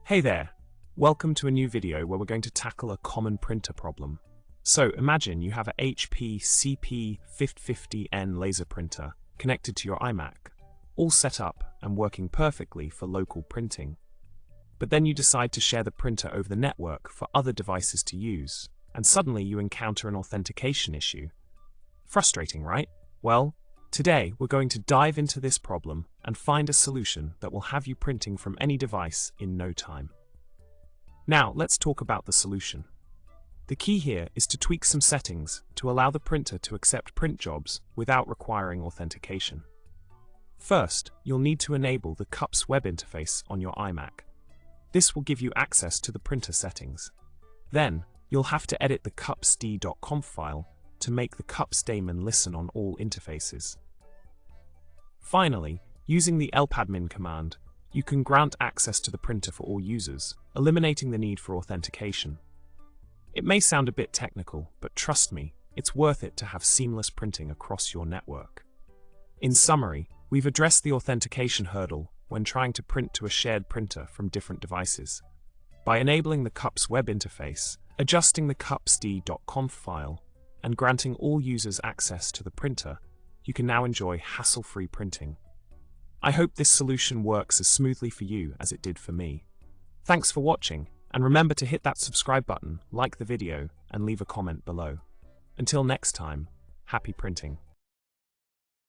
Hey there! Welcome to a new video where we're going to tackle a common printer problem. So imagine you have a HP CP550N laser printer connected to your iMac, all set up and working perfectly for local printing. But then you decide to share the printer over the network for other devices to use, and suddenly you encounter an authentication issue. Frustrating, right? Well, today we're going to dive into this problem and find a solution that will have you printing from any device in no time. Now, let's talk about the solution. The key here is to tweak some settings to allow the printer to accept print jobs without requiring authentication. First, you'll need to enable the CUPS web interface on your iMac. This will give you access to the printer settings. Then, you'll have to edit the cupsd.conf file to make the CUPS daemon listen on all interfaces. Finally, using the lpadmin command, you can grant access to the printer for all users, eliminating the need for authentication. It may sound a bit technical, but trust me, it's worth it to have seamless printing across your network. In summary, we've addressed the authentication hurdle when trying to print to a shared printer from different devices. By enabling the CUPS web interface, adjusting the cupsd.conf file, and granting all users access to the printer, you can now enjoy hassle-free printing. I hope this solution works as smoothly for you as it did for me. Thanks for watching, and remember to hit that subscribe button, like the video, and leave a comment below. Until next time, happy printing.